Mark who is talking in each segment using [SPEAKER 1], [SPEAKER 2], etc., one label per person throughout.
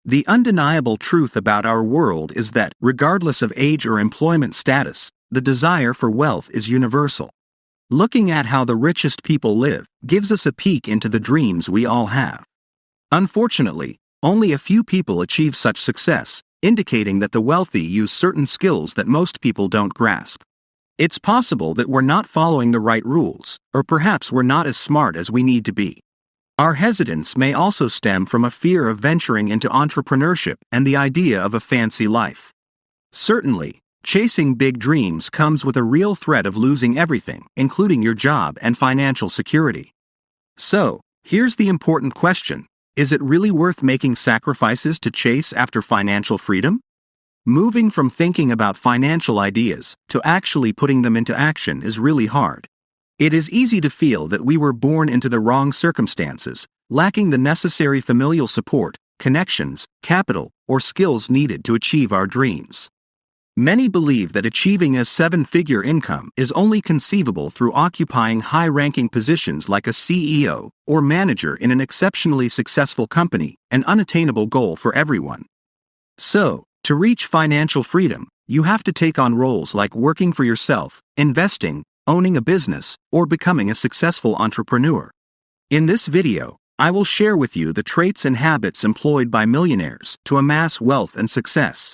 [SPEAKER 1] The undeniable truth about our world is that, regardless of age or employment status, the desire for wealth is universal. Looking at how the richest people live gives us a peek into the dreams we all have. Unfortunately, only a few people achieve such success, indicating that the wealthy use certain skills that most people don't grasp. It's possible that we're not following the right rules, or perhaps we're not as smart as we need to be. Our hesitance may also stem from a fear of venturing into entrepreneurship and the idea of a fancy life. Certainly, chasing big dreams comes with a real threat of losing everything, including your job and financial security. So, here's the important question: is it really worth making sacrifices to chase after financial freedom? Moving from thinking about financial ideas to actually putting them into action is really hard. It is easy to feel that we were born into the wrong circumstances, lacking the necessary familial support, connections, capital, or skills needed to achieve our dreams. Many believe that achieving a seven-figure income is only conceivable through occupying high-ranking positions like a CEO or manager in an exceptionally successful company, an unattainable goal for everyone. So, to reach financial freedom, you have to take on roles like working for yourself, investing, owning a business, or becoming a successful entrepreneur. In this video, I will share with you the traits and habits employed by millionaires to amass wealth and success.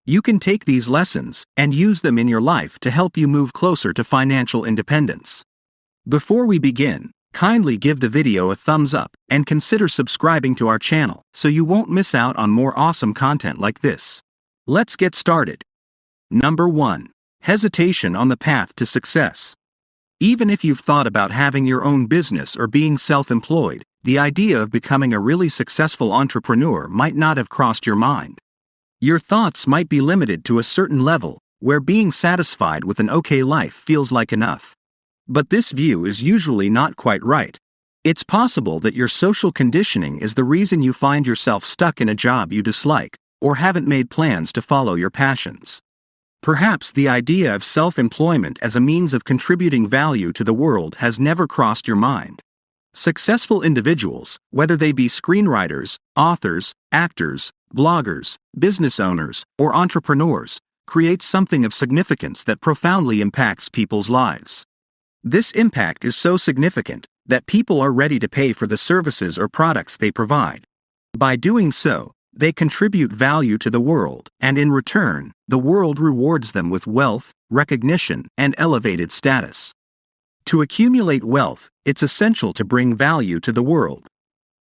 [SPEAKER 1] You can take these lessons and use them in your life to help you move closer to financial independence. Before we begin, kindly give the video a thumbs up and consider subscribing to our channel so you won't miss out on more awesome content like this. Let's get started. Number 1. Hesitation on the path to success. Even if you've thought about having your own business or being self-employed, the idea of becoming a really successful entrepreneur might not have crossed your mind. Your thoughts might be limited to a certain level, where being satisfied with an okay life feels like enough. But this view is usually not quite right. It's possible that your social conditioning is the reason you find yourself stuck in a job you dislike, or haven't made plans to follow your passions. Perhaps the idea of self-employment as a means of contributing value to the world has never crossed your mind. Successful individuals, whether they be screenwriters, authors, actors, bloggers, business owners, or entrepreneurs, create something of significance that profoundly impacts people's lives. This impact is so significant that people are ready to pay for the services or products they provide. By doing so, they contribute value to the world, and in return, the world rewards them with wealth, recognition, and elevated status. To accumulate wealth, it's essential to bring value to the world.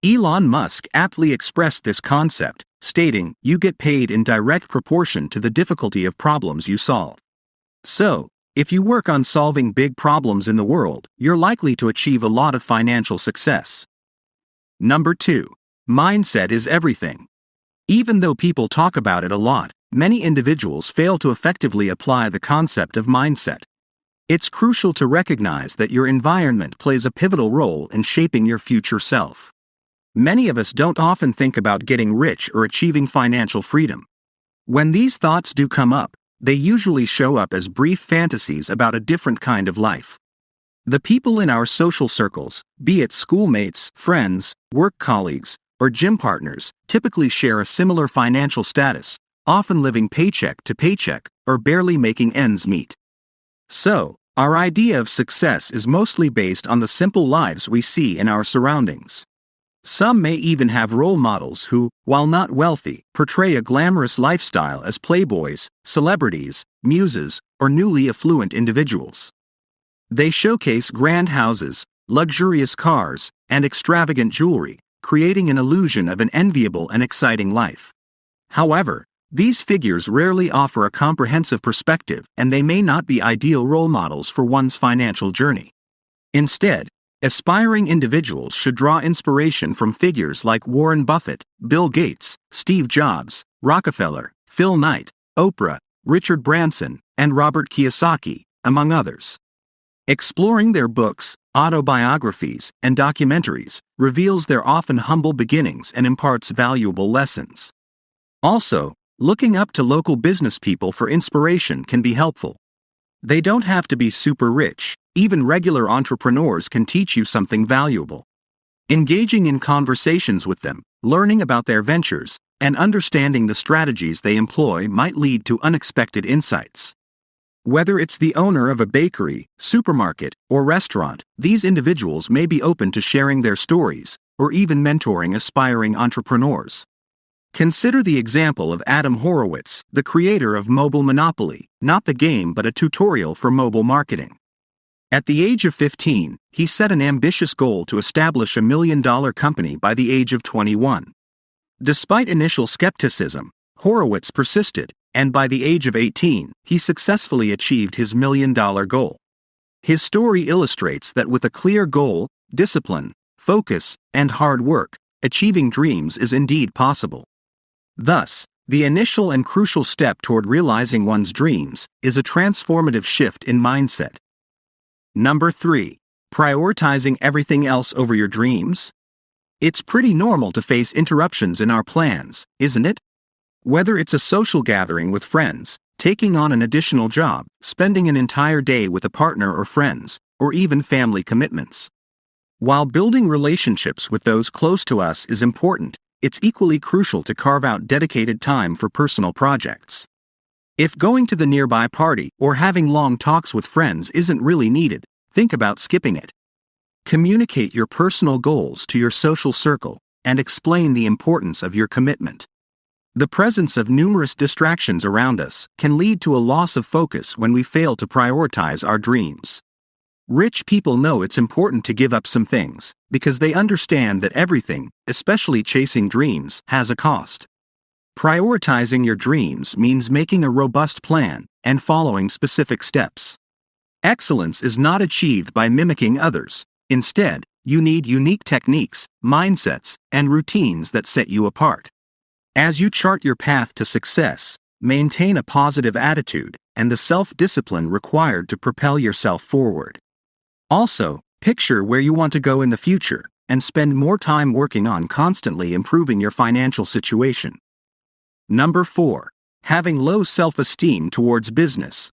[SPEAKER 1] Elon Musk aptly expressed this concept, stating, "You get paid in direct proportion to the difficulty of problems you solve." So, if you work on solving big problems in the world, you're likely to achieve a lot of financial success. Number 2. Mindset is everything. Even though people talk about it a lot, many individuals fail to effectively apply the concept of mindset. It's crucial to recognize that your environment plays a pivotal role in shaping your future self. Many of us don't often think about getting rich or achieving financial freedom. When these thoughts do come up, they usually show up as brief fantasies about a different kind of life. The people in our social circles, be it schoolmates, friends, work colleagues, or gym partners, typically share a similar financial status, often living paycheck to paycheck or barely making ends meet. So, our idea of success is mostly based on the simple lives we see in our surroundings. Some may even have role models who, while not wealthy, portray a glamorous lifestyle as playboys, celebrities, muses, or newly affluent individuals. They showcase grand houses, luxurious cars, and extravagant jewelry, creating an illusion of an enviable and exciting life. However, these figures rarely offer a comprehensive perspective, and they may not be ideal role models for one's financial journey. Instead, aspiring individuals should draw inspiration from figures like Warren Buffett, Bill Gates, Steve Jobs, Rockefeller, Phil Knight, Oprah, Richard Branson, and Robert Kiyosaki, among others. Exploring their books, autobiographies, and documentaries reveals their often humble beginnings and imparts valuable lessons. Also, looking up to local business people for inspiration can be helpful. They don't have to be super rich. Even regular entrepreneurs can teach you something valuable. Engaging in conversations with them, learning about their ventures, and understanding the strategies they employ might lead to unexpected insights. Whether it's the owner of a bakery, supermarket, or restaurant, these individuals may be open to sharing their stories, or even mentoring aspiring entrepreneurs. Consider the example of Adam Horowitz, the creator of Mobile Monopoly, not the game but a tutorial for mobile marketing. At the age of 15, he set an ambitious goal to establish $1 million company by the age of 21. Despite initial skepticism, Horowitz persisted, and by the age of 18, he successfully achieved his $1 million goal. His story illustrates that with a clear goal, discipline, focus, and hard work, achieving dreams is indeed possible. Thus, the initial and crucial step toward realizing one's dreams is a transformative shift in mindset. Number 3. Prioritizing everything else over your dreams? It's pretty normal to face interruptions in our plans, isn't it? Whether it's a social gathering with friends, taking on an additional job, spending an entire day with a partner or friends, or even family commitments. While building relationships with those close to us is important, it's equally crucial to carve out dedicated time for personal projects. If going to the nearby party or having long talks with friends isn't really needed, think about skipping it. Communicate your personal goals to your social circle and explain the importance of your commitment. The presence of numerous distractions around us can lead to a loss of focus when we fail to prioritize our dreams. Rich people know it's important to give up some things because they understand that everything, especially chasing dreams, has a cost. Prioritizing your dreams means making a robust plan and following specific steps. Excellence is not achieved by mimicking others. Instead, you need unique techniques, mindsets, and routines that set you apart. As you chart your path to success, maintain a positive attitude and the self-discipline required to propel yourself forward. Also, picture where you want to go in the future and spend more time working on constantly improving your financial situation. Number 4. Having low self-esteem towards business.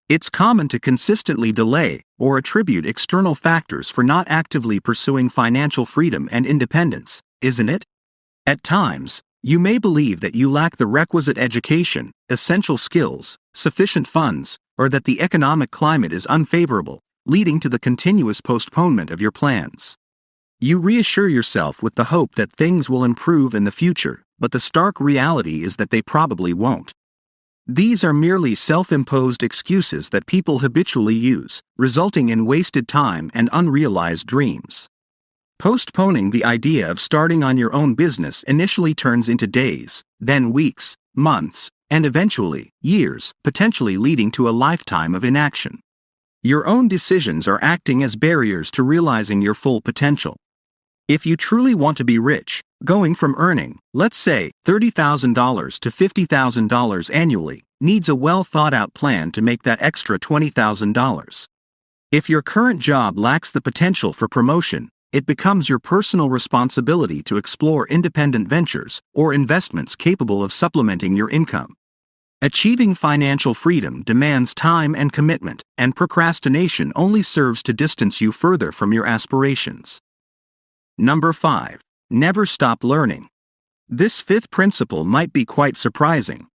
[SPEAKER 1] It's common to consistently delay or attribute external factors for not actively pursuing financial freedom and independence, isn't it? At times, you may believe that you lack the requisite education, essential skills, sufficient funds, or that the economic climate is unfavorable, leading to the continuous postponement of your plans. You reassure yourself with the hope that things will improve in the future, but the stark reality is that they probably won't. These are merely self-imposed excuses that people habitually use, resulting in wasted time and unrealized dreams. Postponing the idea of starting on your own business initially turns into days, then weeks, months, and eventually, years, potentially leading to a lifetime of inaction. Your own decisions are acting as barriers to realizing your full potential. If you truly want to be rich, going from earning, let's say, $30,000 to $50,000 annually, needs a well-thought-out plan to make that extra $20,000. If your current job lacks the potential for promotion, it becomes your personal responsibility to explore independent ventures or investments capable of supplementing your income. Achieving financial freedom demands time and commitment, and procrastination only serves to distance you further from your aspirations. Number 5. Never stop learning. This fifth principle might be quite surprising.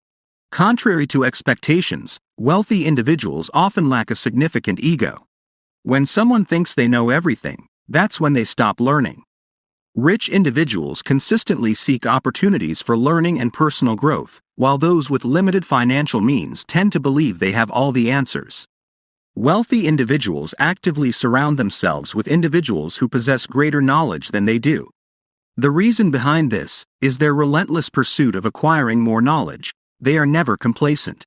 [SPEAKER 1] Contrary to expectations, wealthy individuals often lack a significant ego. When someone thinks they know everything, that's when they stop learning. Rich individuals consistently seek opportunities for learning and personal growth, while those with limited financial means tend to believe they have all the answers. Wealthy individuals actively surround themselves with individuals who possess greater knowledge than they do. The reason behind this is their relentless pursuit of acquiring more knowledge. They are never complacent.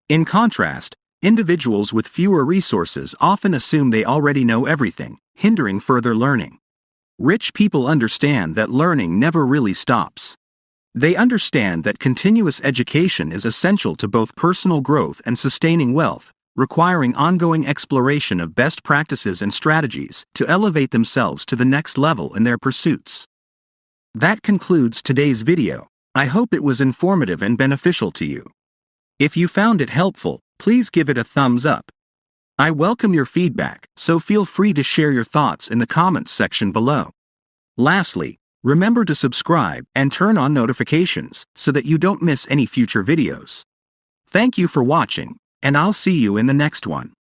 [SPEAKER 1] In contrast, individuals with fewer resources often assume they already know everything, hindering further learning. Rich people understand that learning never really stops. They understand that continuous education is essential to both personal growth and sustaining wealth, requiring ongoing exploration of best practices and strategies to elevate themselves to the next level in their pursuits. That concludes today's video. I hope it was informative and beneficial to you. If you found it helpful, please give it a thumbs up. I welcome your feedback, so feel free to share your thoughts in the comments section below. Lastly, Remember to subscribe and turn on notifications so that you don't miss any future videos. Thank you for watching, and I'll see you in the next one.